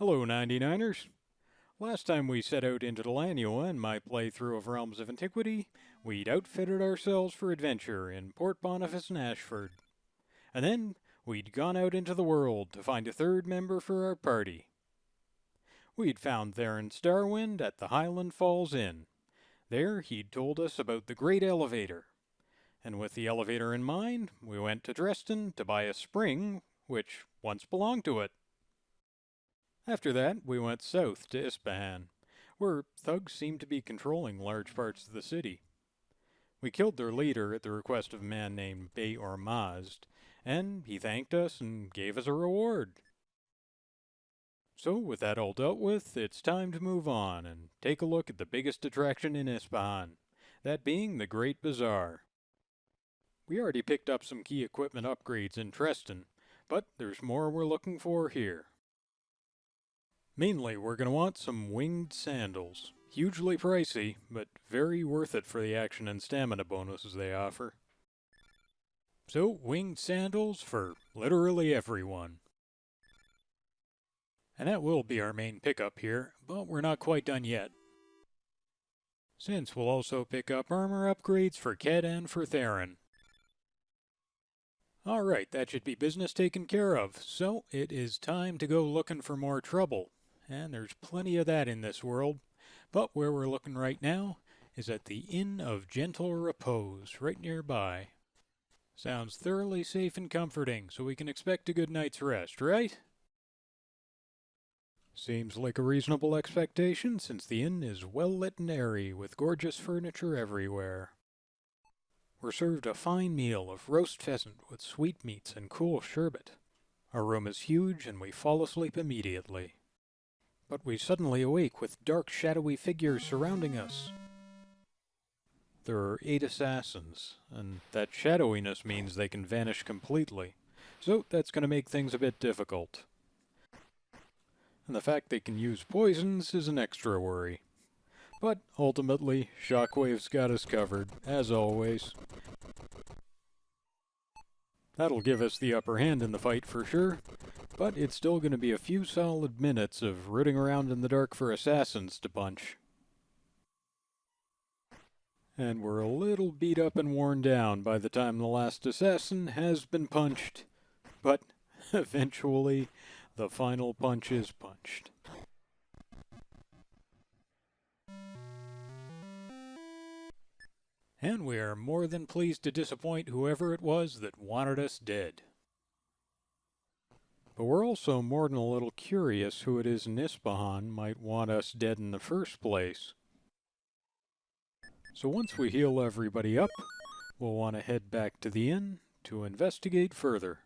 Hello, 99ers. Last time we set out into Delanua in my playthrough of Realms of Antiquity, we'd outfitted ourselves for adventure in Port Boniface and Ashford. And then we'd gone out into the world to find a third member for our party. We'd found Theron Starwind at the Highland Falls Inn. There he'd told us about the Great Elevator. And with the elevator in mind, we went to Treston to buy a spring which once belonged to it. After that, we went south to Espan, where thugs seemed to be controlling large parts of the city. We killed their leader at the request of a man named Bay or Mazd, and he thanked us and gave us a reward. So, with that all dealt with, it's time to move on and take a look at the biggest attraction in Espan, that being the Great Bazaar. We already picked up some key equipment upgrades in Treston, but there's more we're looking for here. Mainly, we're going to want some winged sandals. Hugely pricey, but very worth it for the action and stamina bonuses they offer. So, winged sandals for literally everyone. And that will be our main pickup here, but we're not quite done yet. Since we'll also pick up armor upgrades for Ked and for Theron. Alright, that should be business taken care of, so it is time to go looking for more trouble. And there's plenty of that in this world, but where we're looking right now is at the Inn of Gentle Repose, right nearby. Sounds thoroughly safe and comforting, so we can expect a good night's rest, right? Seems like a reasonable expectation, since the inn is well lit and airy, with gorgeous furniture everywhere. We're served a fine meal of roast pheasant with sweetmeats and cool sherbet. Our room is huge, and we fall asleep immediately. But we suddenly awake with dark, shadowy figures surrounding us. There are 8 assassins, and that shadowiness means they can vanish completely, so that's going to make things a bit difficult. And the fact they can use poisons is an extra worry. But ultimately, Shockwave's got us covered, as always. That'll give us the upper hand in the fight for sure, but it's still going to be a few solid minutes of rooting around in the dark for assassins to punch. And we're a little beat up and worn down by the time the last assassin has been punched, but eventually the final punch is punched. And we are more than pleased to disappoint whoever it was that wanted us dead. But we're also more than a little curious who it is in Ispahan might want us dead in the first place. So once we heal everybody up, we'll want to head back to the inn to investigate further.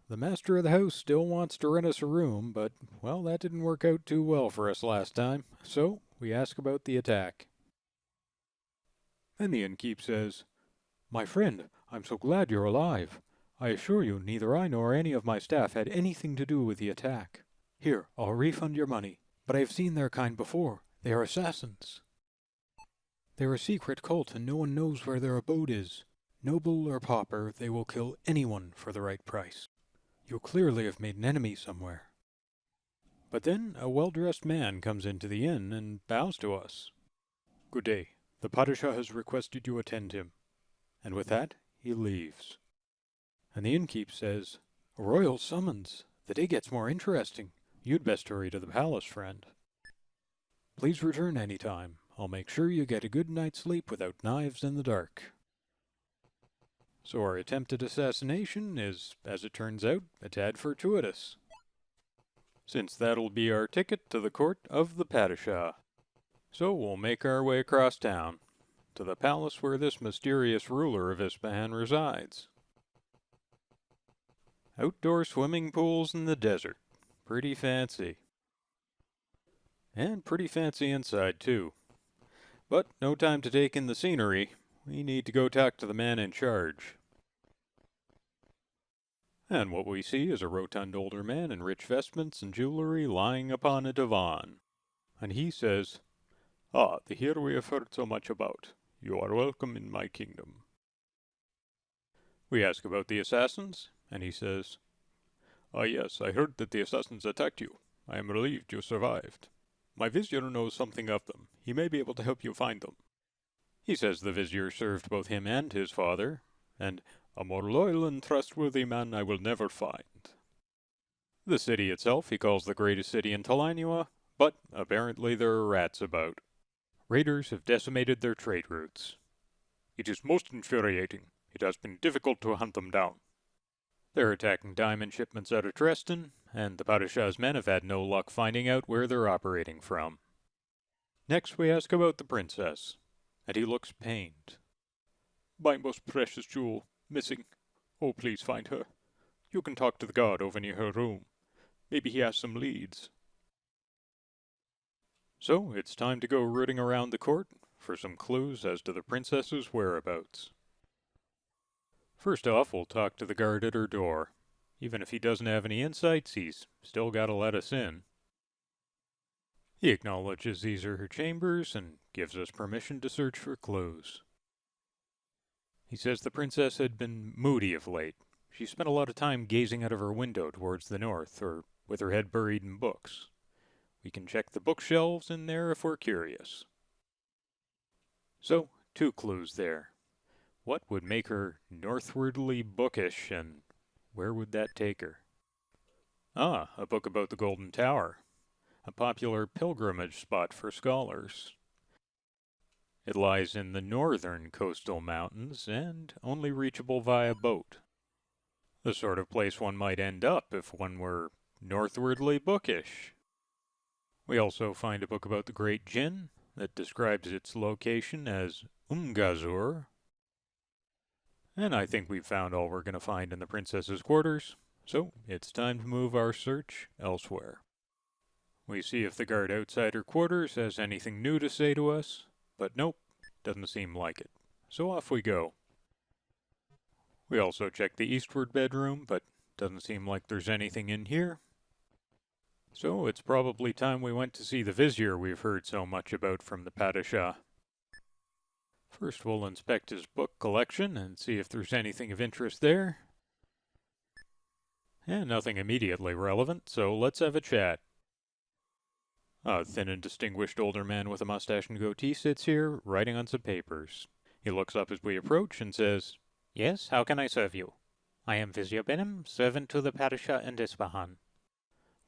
The master of the house still wants to rent us a room, but, well, that didn't work out too well for us last time, so we ask about the attack. And the innkeep says, "My friend, I'm so glad you're alive. I assure you neither I nor any of my staff had anything to do with the attack. Here, I'll refund your money, but I have seen their kind before. They are assassins. They're a secret cult and no one knows where their abode is. Noble or pauper, they will kill anyone for the right price. You clearly have made an enemy somewhere." But then a well-dressed man comes into the inn and bows to us. "Good day. The Padishah has requested you attend him." And with that, he leaves. And the innkeep says, "A royal summons. The day gets more interesting. You'd best hurry to the palace, friend. Please return any time. I'll make sure you get a good night's sleep without knives in the dark." So our attempted assassination is, as it turns out, a tad fortuitous, since that'll be our ticket to the court of the Padishah. So we'll make our way across town, to the palace where this mysterious ruler of Espan resides. Outdoor swimming pools in the desert. Pretty fancy. And pretty fancy inside, too. But no time to take in the scenery. We need to go talk to the man in charge. And what we see is a rotund older man in rich vestments and jewelry lying upon a divan. And he says, "Ah, the hero we have heard so much about. You are welcome in my kingdom." We ask about the assassins, and he says, "Ah yes, I heard that the assassins attacked you. I am relieved you survived. My vizier knows something of them. He may be able to help you find them." He says the vizier served both him and his father, and "a more loyal and trustworthy man I will never find." The city itself he calls the greatest city in Talanua, but apparently there are rats about. Raiders have decimated their trade routes. "It is most infuriating. It has been difficult to hunt them down." They're attacking diamond shipments out of Treston, and the Padishah's men have had no luck finding out where they're operating from. Next we ask about the princess, and he looks pained. "My most precious jewel, missing. Oh, please find her. You can talk to the guard over near her room. Maybe he has some leads." So it's time to go rooting around the court for some clues as to the princess's whereabouts. First off, we'll talk to the guard at her door. Even if he doesn't have any insights, he's still gotta let us in. He acknowledges these are her chambers and gives us permission to search for clues. He says the princess had been moody of late. She spent a lot of time gazing out of her window towards the north, or with her head buried in books. We can check the bookshelves in there if we're curious. So, 2 clues there. What would make her northwardly bookish, and where would that take her? Ah, a book about the Golden Tower, a popular pilgrimage spot for scholars. It lies in the northern coastal mountains and only reachable via boat. The sort of place one might end up if one were northwardly bookish. We also find a book about the Great Jinn that describes its location as Umgazur. And I think we've found all we're going to find in the princess's quarters, so it's time to move our search elsewhere. We see if the guard outside her quarters has anything new to say to us, but nope, doesn't seem like it. So off we go. We also check the eastward bedroom, but doesn't seem like there's anything in here. So it's probably time we went to see the vizier we've heard so much about from the Padishah. First we'll inspect his book collection and see if there's anything of interest there. And nothing immediately relevant, so let's have a chat. A thin and distinguished older man with a mustache and goatee sits here, writing on some papers. He looks up as we approach and says, "Yes, how can I serve you? I am Vizier Benim, servant to the Padishah and Espan."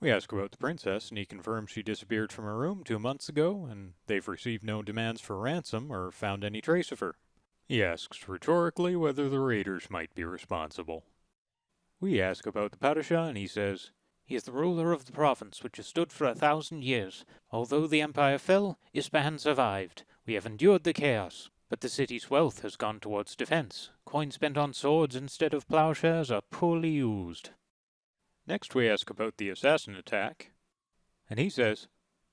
We ask about the princess, and he confirms she disappeared from her room 2 months ago, and they've received no demands for ransom or found any trace of her. He asks rhetorically whether the raiders might be responsible. We ask about the Padishah, and he says, "He is the ruler of the province, which has stood for 1,000 years. Although the empire fell, Espan survived. We have endured the chaos, but the city's wealth has gone towards defense. Coins spent on swords instead of plowshares are poorly used." Next we ask about the assassin attack, and he says,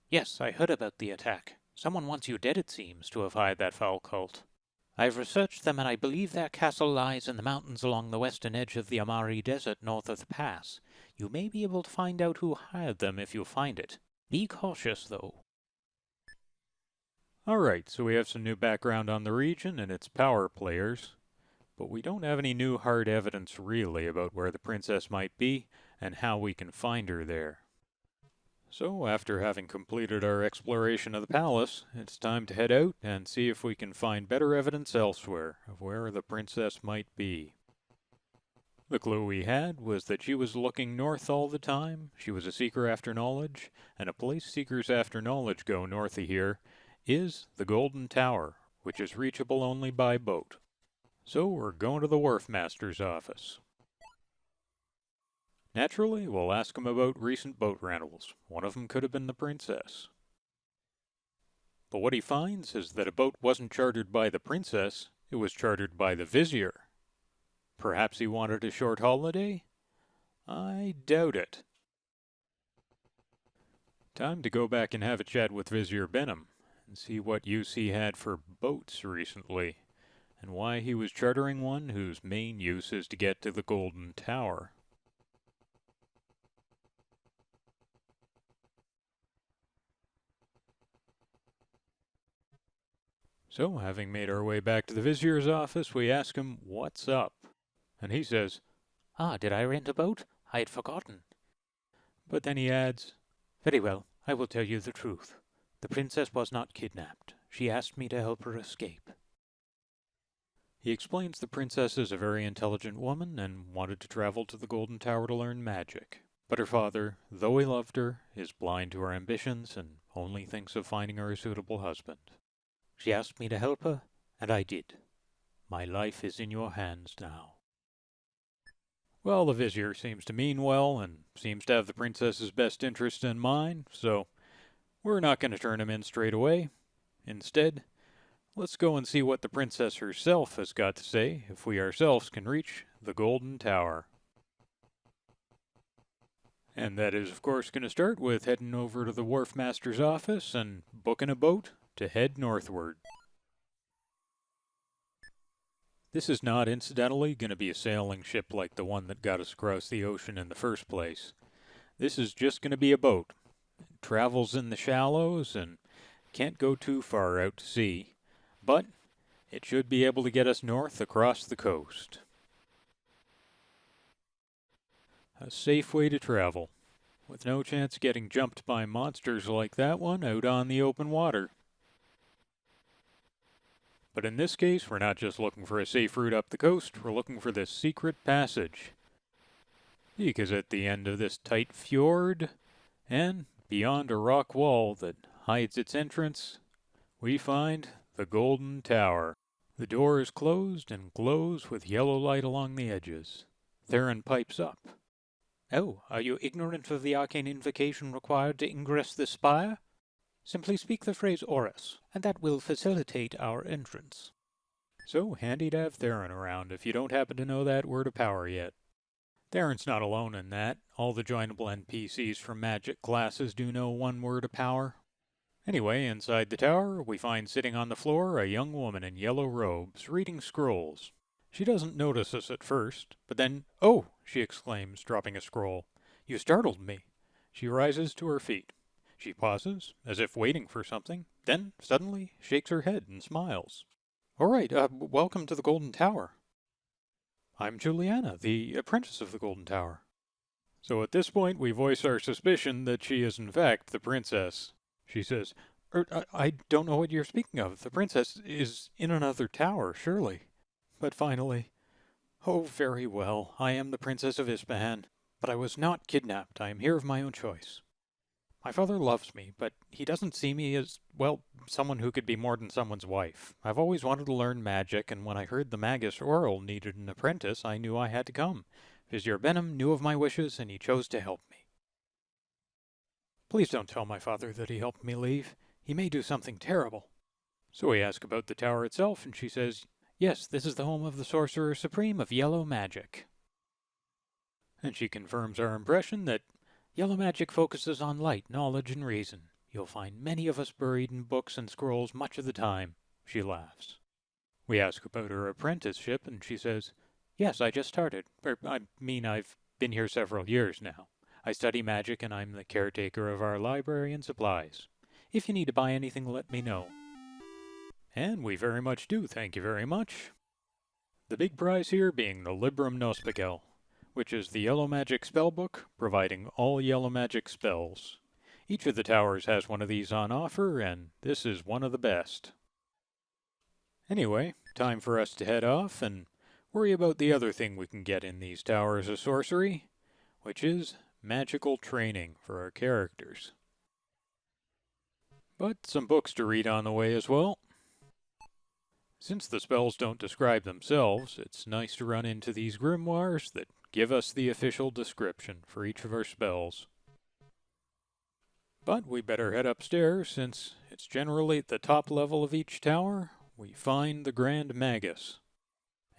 "Yes, I heard about the attack. Someone wants you dead, it seems, to have hired that foul cult. I've researched them, and I believe their castle lies in the mountains along the western edge of the Amari Desert north of the pass. You may be able to find out who hired them if you find it. Be cautious, though." Alright, so we have some new background on the region and its power players, but we don't have any new hard evidence really about where the princess might be and how we can find her there. So, after having completed our exploration of the palace, it's time to head out and see if we can find better evidence elsewhere of where the princess might be. The clue we had was that she was looking north all the time, she was a seeker after knowledge, and a place seekers after knowledge go north of here is the Golden Tower, which is reachable only by boat. So we're going to the wharf master's office. Naturally, we'll ask him about recent boat rentals. One of them could have been the princess. But what he finds is that a boat wasn't chartered by the princess, it was chartered by the vizier. Perhaps he wanted a short holiday? I doubt it. Time to go back and have a chat with Vizier Benim and see what use he had for boats recently, and why he was chartering one whose main use is to get to the Golden Tower. So, having made our way back to the vizier's office, we ask him what's up. And he says, Ah, did I rent a boat? I had forgotten. But then he adds, Very well, I will tell you the truth. The princess was not kidnapped. She asked me to help her escape. he explains the princess is a very intelligent woman and wanted to travel to the Golden Tower to learn magic. But her father, though he loved her, is blind to her ambitions and only thinks of finding her a suitable husband. She asked me to help her, and I did. My life is in your hands now. Well, the vizier seems to mean well and seems to have the princess's best interest in mind, so we're not going to turn him in straight away. Instead, let's go and see what the princess herself has got to say if we ourselves can reach the Golden Tower. And that is, of course, going to start with heading over to the wharf master's office and booking a boat to head northward. This is not, incidentally, going to be a sailing ship like the one that got us across the ocean in the first place. This is just going to be a boat. It travels in the shallows and can't go too far out to sea, but it should be able to get us north across the coast. A safe way to travel, with no chance of getting jumped by monsters like that one out on the open water. But in this case, we're not just looking for a safe route up the coast, we're looking for this secret passage. Because at the end of this tight fjord, and beyond a rock wall that hides its entrance, we find the Golden Tower. The door is closed and glows with yellow light along the edges. Theron pipes up. Oh, are you ignorant of the arcane invocation required to ingress this spire? Simply speak the phrase Orus, and that will facilitate our entrance. So handy to have Theron around if you don't happen to know that word of power yet. Theron's not alone in that. All the joinable NPCs from magic classes do know one word of power. Anyway, inside the tower, we find sitting on the floor a young woman in yellow robes, reading scrolls. She doesn't notice us at first, but then, "Oh!" she exclaims, dropping a scroll. "You startled me." She rises to her feet. She pauses, as if waiting for something, then suddenly shakes her head and smiles. "All right, welcome to the Golden Tower. I'm Juliana, the apprentice of the Golden Tower." So at this point, we voice our suspicion that she is in fact the princess. She says, I don't know what you're speaking of. The princess is in another tower, surely." But finally, "Oh, very well. I am the Princess of Espan, but I was not kidnapped. I am here of my own choice. My father loves me, but he doesn't see me as, well, someone who could be more than someone's wife. I've always wanted to learn magic, and when I heard the Magus Earl needed an apprentice, I knew I had to come. Vizier Benham knew of my wishes, and he chose to help me. Please don't tell my father that he helped me leave. He may do something terrible." So we ask about the tower itself, and she says, "Yes, this is the home of the Sorcerer Supreme of Yellow Magic." And she confirms our impression that yellow magic focuses on light, knowledge, and reason. You'll find many of us buried in books and scrolls much of the time. She laughs. We ask about her apprenticeship, and she says, "Yes, I just started. I've been here several years now. I study magic, and I'm the caretaker of our library and supplies. If you need to buy anything, let me know." And we very much do, thank you very much. The big prize here being the Librum Nospical, which is the Yellow Magic spellbook, providing all yellow magic spells. Each of the towers has one of these on offer, and this is one of the best. Anyway, time for us to head off and worry about the other thing we can get in these towers of sorcery, which is magical training for our characters. But some books to read on the way as well. Since the spells don't describe themselves, it's nice to run into these grimoires that give us the official description for each of our spells. But we better head upstairs, since it's generally at the top level of each tower we find the Grand Magus.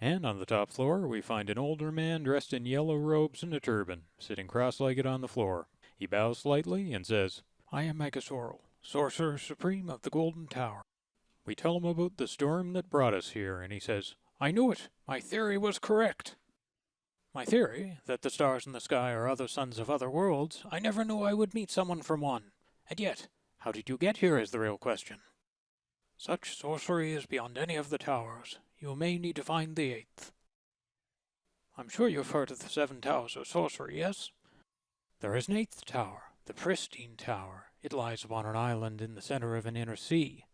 And on the top floor we find an older man dressed in yellow robes and a turban, sitting cross-legged on the floor. He bows slightly and says, "I am Magus Oral, Sorcerer Supreme of the Golden Tower." We tell him about the storm that brought us here, and he says, "I knew it! My theory was correct!" "My theory, that the stars in the sky are other suns of other worlds, I never knew I would meet someone from one. And yet, how did you get here is the real question. Such sorcery is beyond any of the towers. You may need to find the eighth." I'm sure you've heard of the 7 Towers of Sorcery, yes? There is an 8th tower, the Pristine Tower. It lies upon an island in the center of an inner sea.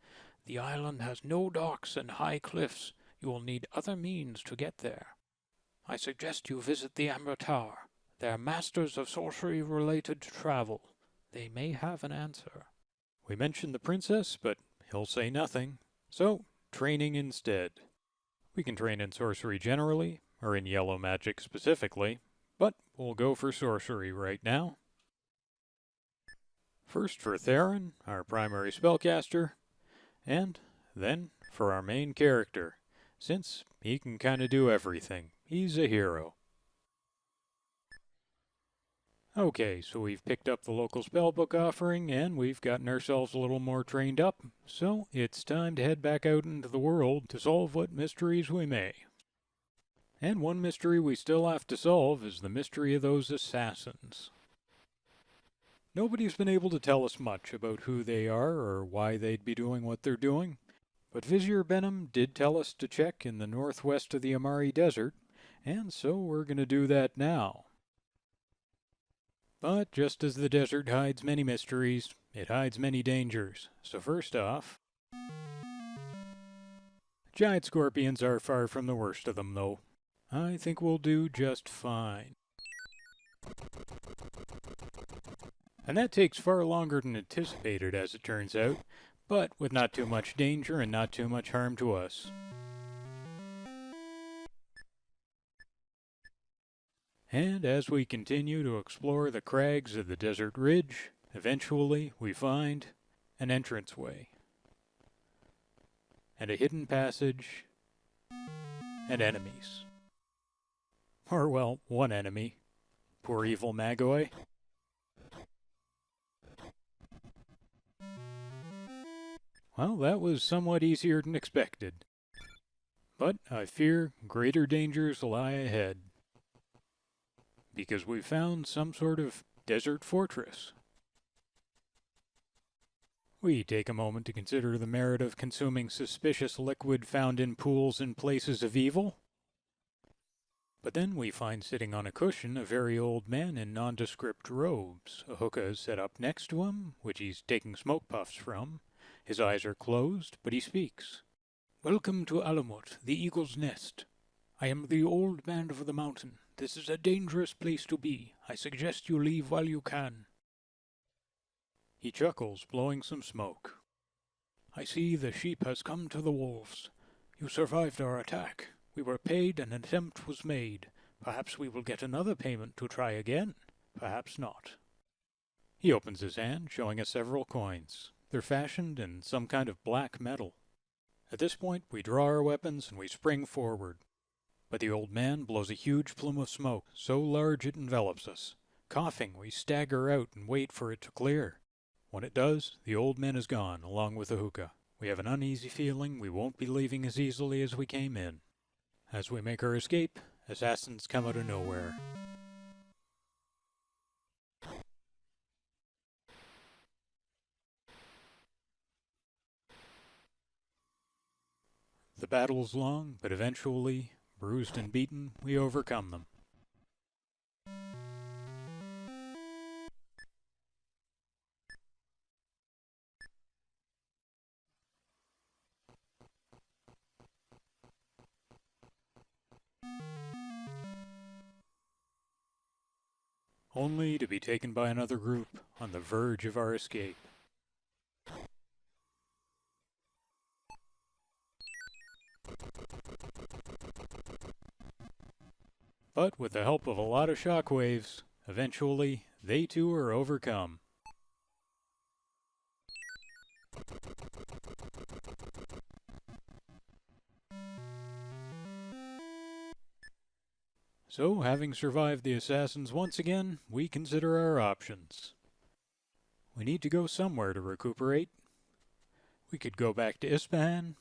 The island has no docks and high cliffs. You will need other means to get there. I suggest you visit the Amber Tower. They are masters of sorcery-related travel. They may have an answer. We mentioned the princess, but he'll say nothing. So, training instead. We can train in sorcery generally, or in yellow magic specifically, but we'll go for sorcery right now. First for Theron, our primary spellcaster, and then for our main character, since he can kinda do everything. He's a hero. Okay, so we've picked up the local spellbook offering, and we've gotten ourselves a little more trained up, so it's time to head back out into the world to solve what mysteries we may. And one mystery we still have to solve is the mystery of those assassins. Nobody's been able to tell us much about who they are or why they'd be doing what they're doing, but Vizier Benham did tell us to check in the northwest of the Amari Desert, and so we're going to do that now. But just as the desert hides many mysteries, it hides many dangers. So first off, giant scorpions are far from the worst of them, though. I think we'll do just fine. And that takes far longer than anticipated, as it turns out, but with not too much danger and not too much harm to us. And as we continue to explore the crags of the desert ridge, eventually we find an entranceway, and a hidden passage, and enemies. Or, well, one enemy. Poor evil Magoi. Well, that was somewhat easier than expected. But I fear greater dangers lie ahead, because we found some sort of desert fortress. We take a moment to consider the merit of consuming suspicious liquid found in pools and places of evil. But then we find sitting on a cushion a very old man in nondescript robes. A hookah is set up next to him, which he's taking smoke puffs from. His eyes are closed, but he speaks. "Welcome to Alamut, the Eagle's Nest. I am the old man of the mountain. This is a dangerous place to be. I suggest you leave while you can." He chuckles, blowing some smoke. "I see the sheep has come to the wolves. You survived our attack. We were paid, an attempt was made. Perhaps we will get another payment to try again. Perhaps not." He opens his hand, showing us several coins. They're fashioned in some kind of black metal. At this point, we draw our weapons and we spring forward. But the old man blows a huge plume of smoke, so large it envelops us. Coughing, we stagger out and wait for it to clear. When it does, the old man is gone, along with the hookah. We have an uneasy feeling we won't be leaving as easily as we came in. As we make our escape, assassins come out of nowhere. The battle's long, but eventually, bruised and beaten, we overcome them. Only to be taken by another group on the verge of our escape. But with the help of a lot of shockwaves, eventually they too are overcome. So, having survived the assassins once again, we consider our options. We need to go somewhere to recuperate. We could go back to Espan,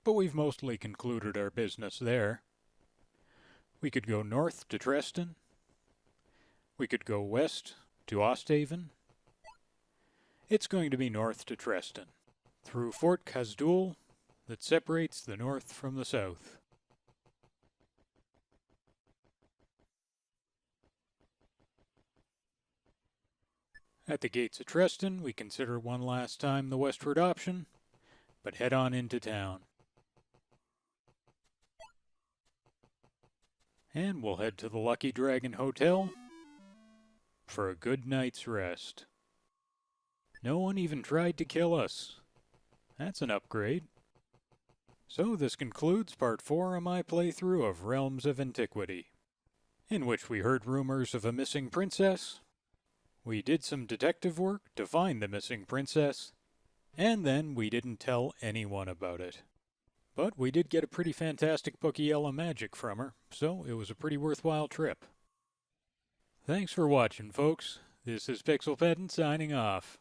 but we've mostly concluded our business there. We could go north to Treston. We could go west to Osthaven. It's going to be north to Treston, through Fort Kazdoul that separates the north from the south. At the gates of Treston, we consider one last time the westward option, but head on into town. And we'll head to the Lucky Dragon Hotel for a good night's rest. No one even tried to kill us. That's an upgrade. So this concludes part 4 of my playthrough of Realms of Antiquity, in which we heard rumors of a missing princess, we did some detective work to find the missing princess, and then we didn't tell anyone about it. But we did get a pretty fantastic book of yellow magic from her, so it was a pretty worthwhile trip. Thanks for watching, folks. This is Pixel Pedant signing off.